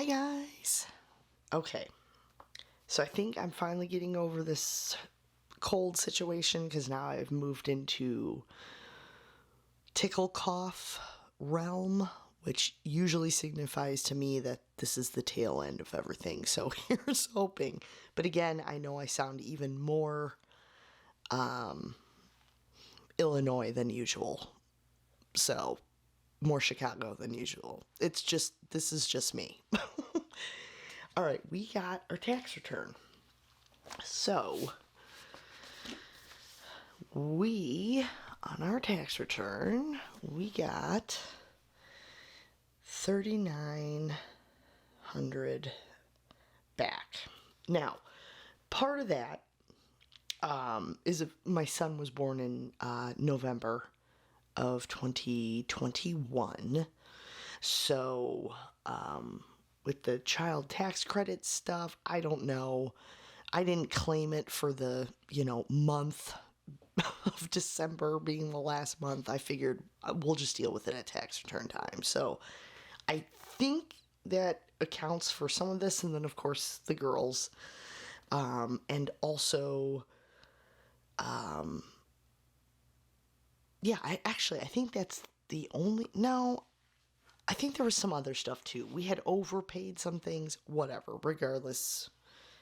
Hi guys! Okay, so I think I'm finally getting over this cold situation because now I've moved into tickle cough realm, which usually signifies to me that this is the tail end of everything. So here's hoping. But again, I know I sound even more Illinois than usual. So more Chicago than usual. This is just me. All right, we got our tax return. So, on our tax return, we got $3,900 back. Now, part of that is my son was born in November of 2021. So, with the child tax credit stuff, I don't know. I didn't claim it for the, month of December being the last month. I figured we'll just deal with it at tax return time. So I think that accounts for some of this. And then, of course, the girls. And also, I think that's the only... No, I think there was some other stuff too. We had overpaid some things, whatever. Regardless,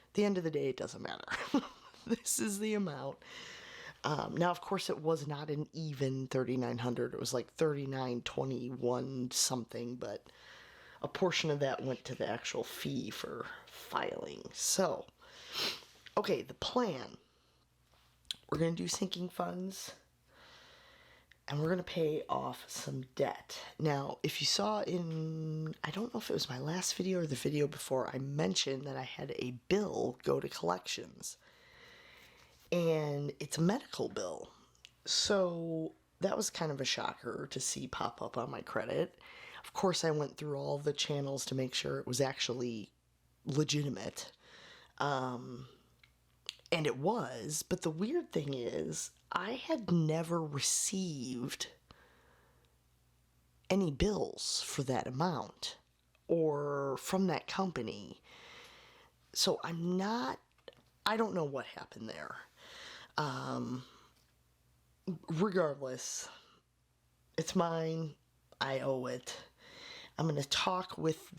at the end of the day, it doesn't matter. This is the amount. Now, of course, it was not an even 3,900. It was like 3,921 something, but a portion of that went to the actual fee for filing. So, okay, the plan. We're going to do sinking funds. And we're going to pay off some debt. Now, if you saw I don't know if it was my last video or the video before, I mentioned that I had a bill go to collections. And it's a medical bill. So that was kind of a shocker to see pop up on my credit. Of course, I went through all the channels to make sure it was actually legitimate. And it was, but the weird thing is, I had never received any bills for that amount or from that company. So I don't know what happened there. Regardless, it's mine. I owe it. I'm going to talk with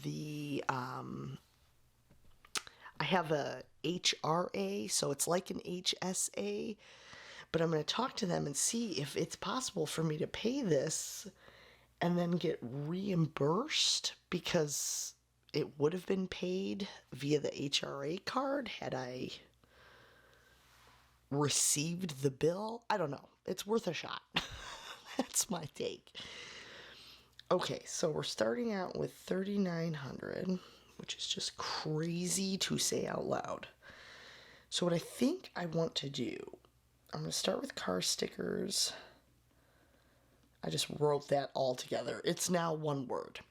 I have a HRA, so it's like an HSA, but I'm going to talk to them and see if it's possible for me to pay this and then get reimbursed, because it would have been paid via the HRA card had I received the bill. I don't know. It's worth a shot. That's my take. Okay, so we're starting out with 3,900, which is just crazy to say out loud. So what I think I want to do, I'm going to start with car stickers. I just wrote that all together. It's now one word.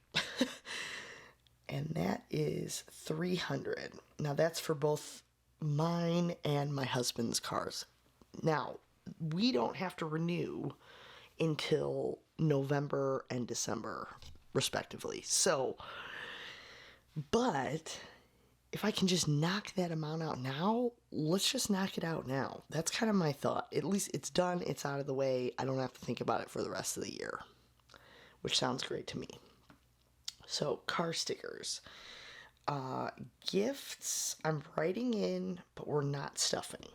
And that is 300. Now that's for both mine and my husband's cars. Now, we don't have to renew until November and December, respectively. So, but if I can just knock that amount out now, let's just knock it out now. That's kind of my thought. At least it's done. It's out of the way. I don't have to think about it for the rest of the year, which sounds great to me. So, car stickers. Gifts, I'm writing in, but we're not stuffing.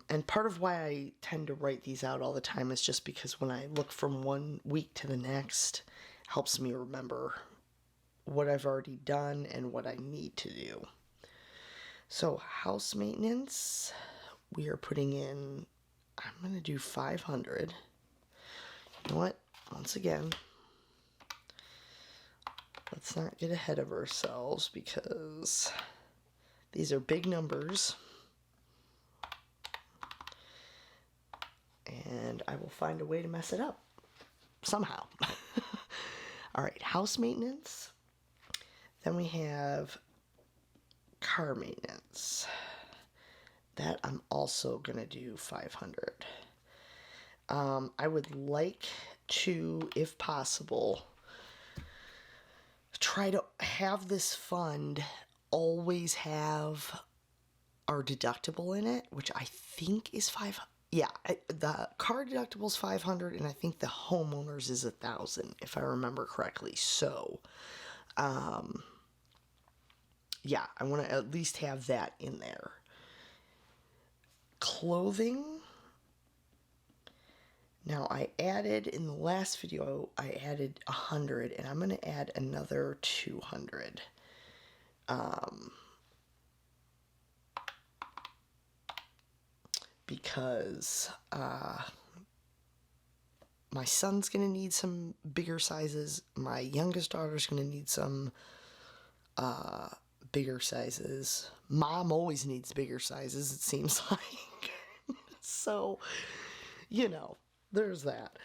And part of why I tend to write these out all the time is just because when I look from one week to the next, it helps me remember what I've already done and what I need to do. So house maintenance, we are putting in, I'm going to do 500. You know what? Once again, let's not get ahead of ourselves because these are big numbers. And I will find a way to mess it up somehow. All right, house maintenance. Then we have car maintenance. That I'm also going to do 500. I would like to, if possible, try to have this fund always have our deductible in it, which I think is yeah, the car deductible is 500, and I think the homeowners is 1,000, if I remember correctly. So, yeah, I want to at least have that in there. Clothing. Now, I added in the last video, I added 100, and I'm going to add another 200. Because my son's going to need some bigger sizes. My youngest daughter's going to need some bigger sizes. Mom always needs bigger sizes, it seems like. So, there's that.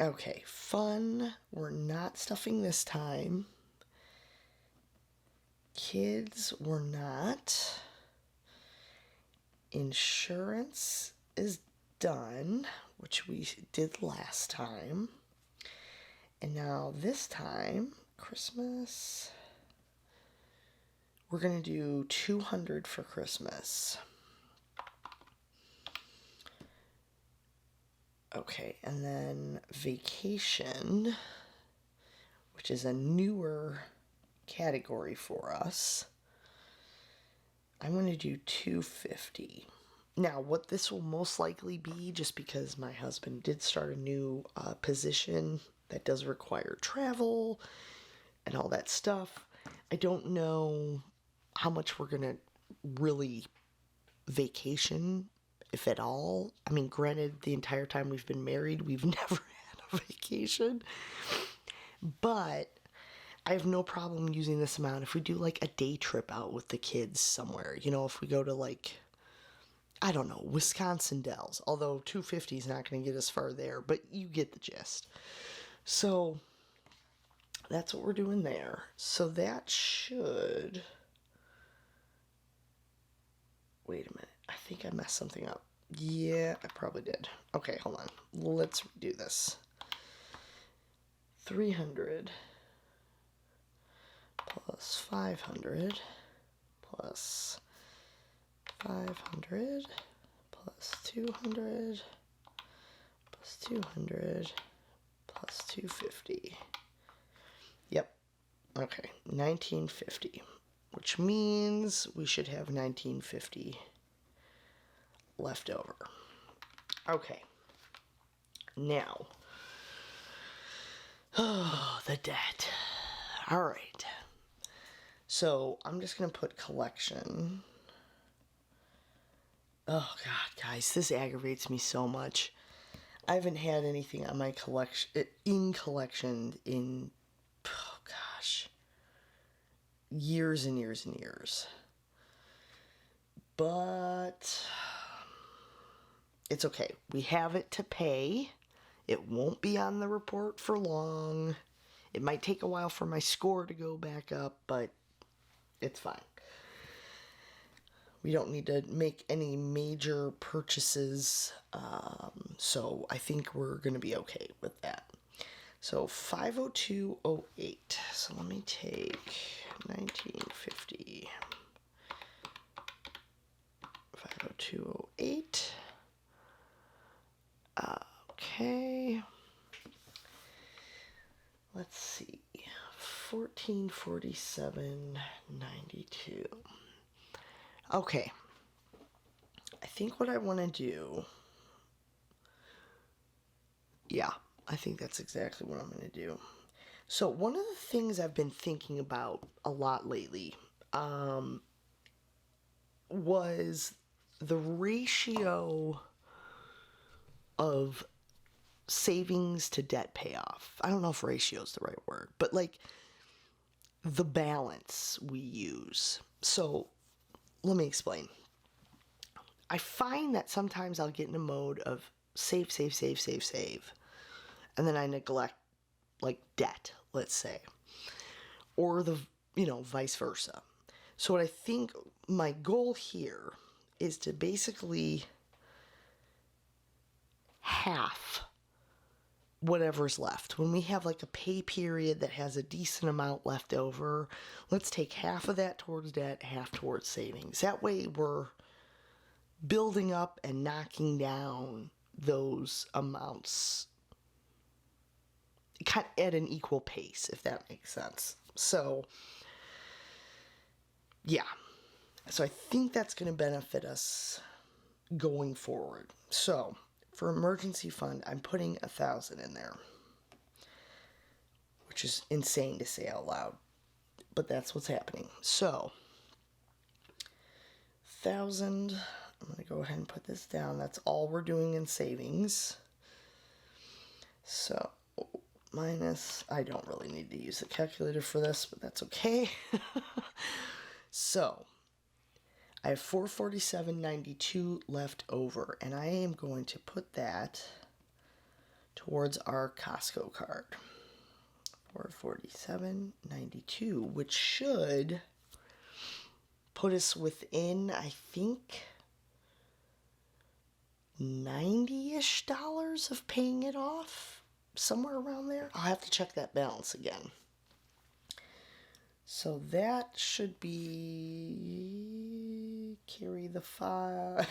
Okay, fun. We're not stuffing this time. Kids, we're not. Insurance is done, which we did last time. And now this time, Christmas, we're going to do 200 for Christmas. Okay, and then vacation, which is a newer category for us. I'm going to do 250. Now, what this will most likely be, just because my husband did start a new position that does require travel and all that stuff, I don't know how much we're going to really vacation, if at all. I mean, granted, the entire time we've been married, we've never had a vacation. But I have no problem using this amount if we do like a day trip out with the kids somewhere. If we go to like, I don't know, Wisconsin Dells. Although 250 is not going to get us far there, but you get the gist. So that's what we're doing there. So that should... Wait a minute. I think I messed something up. Yeah, I probably did. Okay, hold on. Let's do this. 300 plus 500 plus 500 plus 200 plus 200 plus 250. Yep. Okay, 1950, which means we should have 1950 left over. Okay. Now, the debt. All right. So I'm just going to put collection. Oh, God, guys, this aggravates me so much. I haven't had anything on my collection, in, oh, gosh, years and years and years. But it's okay. We have it to pay. It won't be on the report for long. It might take a while for my score to go back up, but it's fine. We don't need to make any major purchases, so I think we're going to be okay with that. So 50208. So let me take 1950. 50208. Okay. Let's see. 1447.92. Okay. I think what I want to do... Yeah, I think that's exactly what I'm going to do. So one of the things I've been thinking about a lot lately was the ratio of savings to debt payoff. I don't know if ratio is the right word, but like the balance we use. So let me explain. I find that sometimes I'll get in a mode of save, and then I neglect like debt, let's say, or vice versa. So what I think my goal here is to basically half whatever's left. When we have like a pay period that has a decent amount left over, let's take half of that towards debt, half towards savings. That way we're building up and knocking down those amounts kind of at an equal pace, if that makes sense. So, yeah. So I think that's going to benefit us going forward. So, for emergency fund, I'm putting 1,000 in there, which is insane to say out loud, but that's what's happening. So, 1,000. I'm going to go ahead and put this down. That's all we're doing in savings. So, minus, I don't really need to use a calculator for this, but that's okay. So, I have $447.92 left over, and I am going to put that towards our Costco card. $447.92, which should put us within, I think, $90-ish of paying it off, somewhere around there. I'll have to check that balance again. So that should be, carry the 5.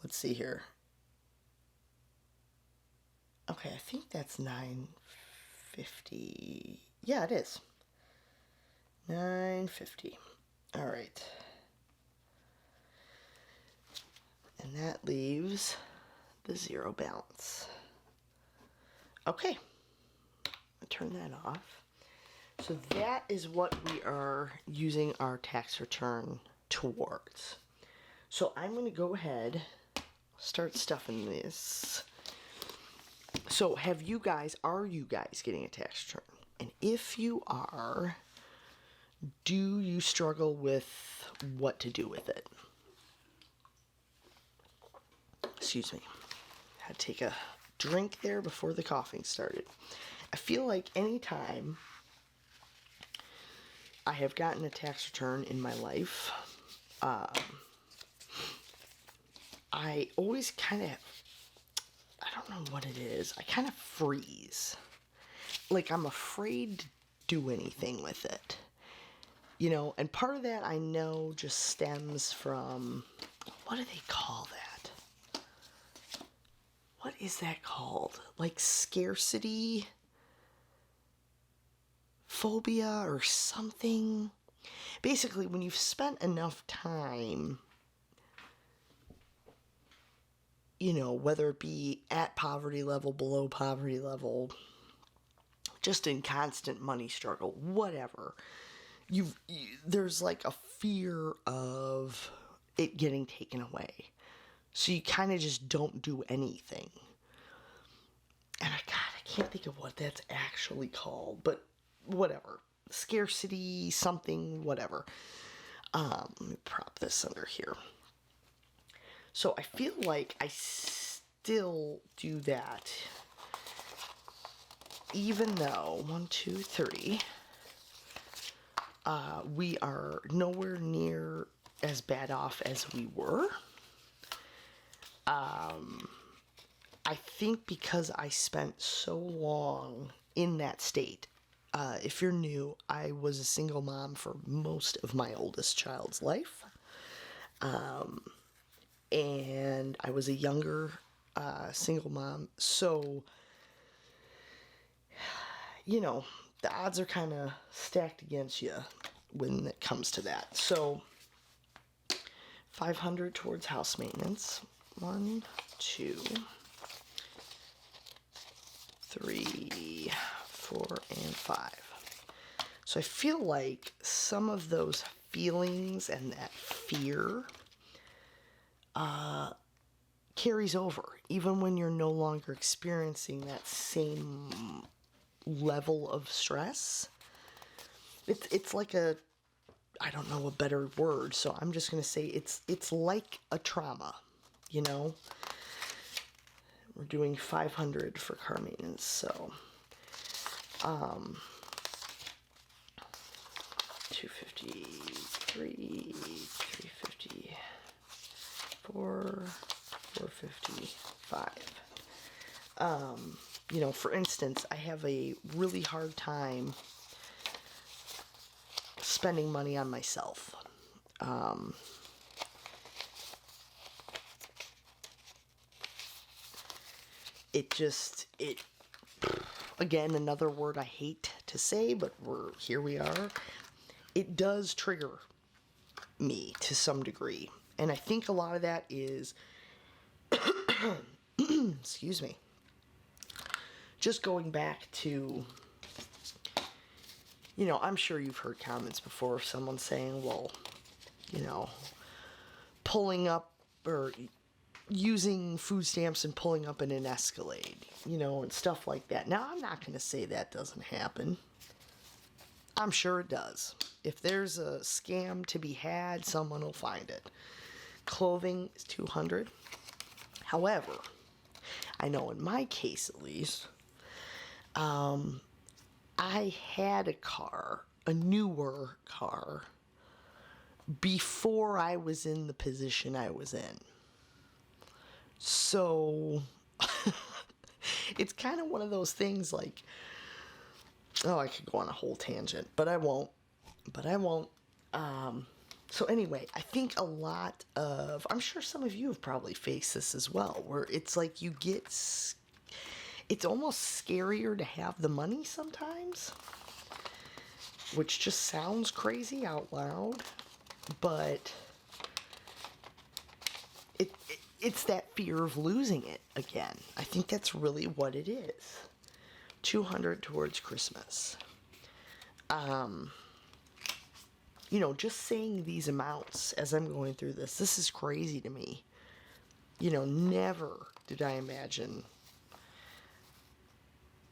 Let's see here. Okay, I think that's $950. Yeah, it is. $950. All right. And that leaves the 0 balance. Okay. I'll turn that off. So that is what we are using our tax return towards. So I'm going to go ahead, start stuffing this. So are you guys getting a tax return? And if you are, do you struggle with what to do with it? Excuse me. I had to take a drink there before the coughing started. I feel like anytime I have gotten a tax return in my life, I always kind of, I don't know what it is, I kind of freeze. Like I'm afraid to do anything with it. You know, and part of that I know just stems from, what do they call that? What is that called? Like scarcity phobia or something. Basically, when you've spent enough time, you know, whether it be at poverty level, below poverty level, just in constant money struggle, whatever, there's like a fear of it getting taken away. So you kind of just don't do anything. And I can't think of what that's actually called, but whatever. Scarcity, something, whatever. Let me prop this under here. So I feel like I still do that, even though 1, 2, 3, we are nowhere near as bad off as we were. I think because I spent so long in that state. If you're new, I was a single mom for most of my oldest child's life. And I was a younger single mom. So, you know, the odds are kind of stacked against you when it comes to that. So, $500 towards house maintenance. 1, 2, 3, 4, and 5. So I feel like some of those feelings and that fear carries over, even when you're no longer experiencing that same level of stress. It's like a, I don't know a better word, so I'm just going to say it's like a trauma, you know? We're doing $500 for car maintenance, so 250, 350, 450, 5. For instance, I have a really hard time spending money on myself. It again, another word I hate to say, but here we are. It does trigger me to some degree. And I think a lot of that is, excuse me, just going back to, I'm sure you've heard comments before of someone saying, well, pulling up or using food stamps and pulling up in an Escalade, and stuff like that. Now, I'm not going to say that doesn't happen. I'm sure it does. If there's a scam to be had, someone will find it. Clothing is $200. However, I know in my case at least, I had a newer car, before I was in the position I was in. So, it's kind of one of those things like, I could go on a whole tangent, but I won't. So anyway, I think I'm sure some of you have probably faced this as well, where it's like it's almost scarier to have the money sometimes, which just sounds crazy out loud, but it's that fear of losing it again. I think that's really what it is. $200 towards Christmas. Just saying these amounts as I'm going through this is crazy to me. Never did I imagine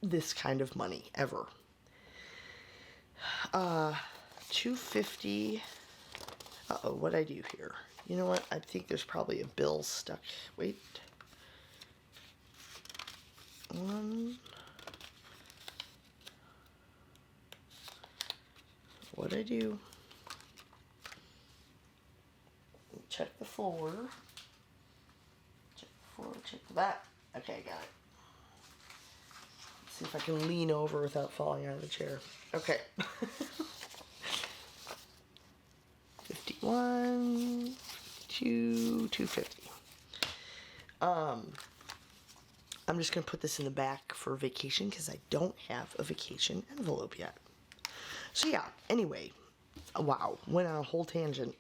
this kind of money, ever. $250. What'd I do here? You know what? I think there's probably a bill stuck. Wait. What'd I do? Check the floor. Check the back. Okay, got it. Let's see if I can lean over without falling out of the chair. Okay. 51, 250. I'm just going to put this in the back for vacation because I don't have a vacation envelope yet. So yeah, anyway, wow, went on a whole tangent.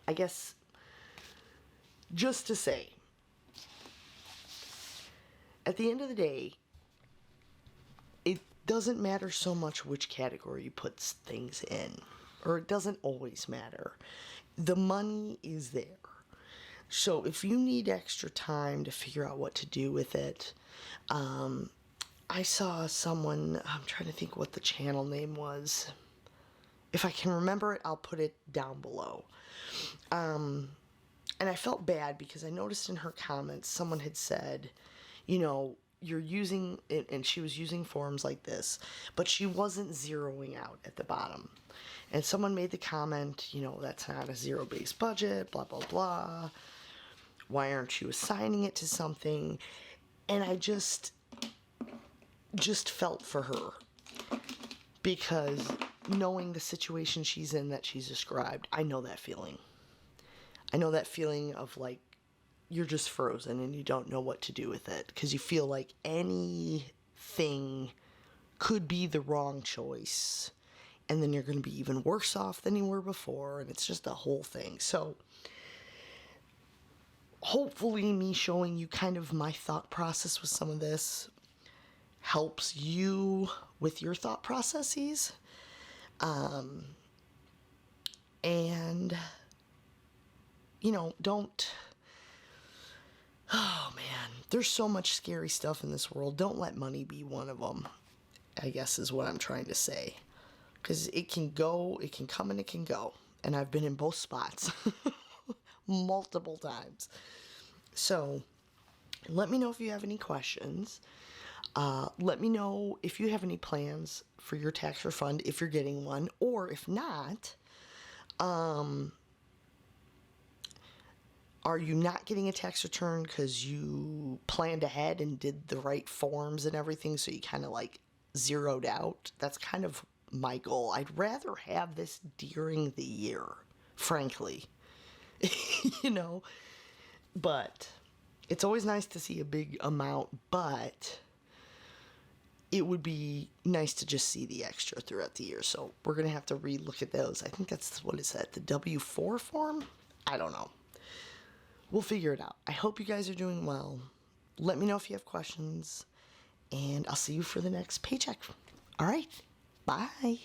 I guess, just to say, at the end of the day, it doesn't matter so much which category you put things in, or it doesn't always matter. The money is there. So if you need extra time to figure out what to do with it, I saw someone, I'm trying to think what the channel name was. If I can remember it, I'll put it down below. And I felt bad because I noticed in her comments, someone had said, you're using it, and she was using forms like this, but she wasn't zeroing out at the bottom. And someone made the comment, that's not a zero-based budget, blah, blah, blah. Why aren't you assigning it to something? And I just felt for her, because knowing the situation she's in that she's described, I know that feeling. I know that feeling of like, you're just frozen and you don't know what to do with it because you feel like anything could be the wrong choice, and then you're going to be even worse off than you were before, and it's just a whole thing. So hopefully me showing you kind of my thought process with some of this helps you with your thought processes. And don't, oh man, there's so much scary stuff in this world. Don't let money be one of them, I guess is what I'm trying to say. Because it can go, it can come and it can go. And I've been in both spots multiple times. So let me know if you have any questions. Let me know if you have any plans for your tax refund, if you're getting one, or if not, Are you not getting a tax return because you planned ahead and did the right forms and everything, so you kind of like zeroed out? That's kind of my goal. I'd rather have this during the year, frankly. you know, but it's always nice to see a big amount, but it would be nice to just see the extra throughout the year. So we're going to have to re-look at those. I think that's, what is that, the W-4 form? I don't know. We'll figure it out. I hope you guys are doing well. Let me know if you have questions, and I'll see you for the next paycheck. All right. Bye.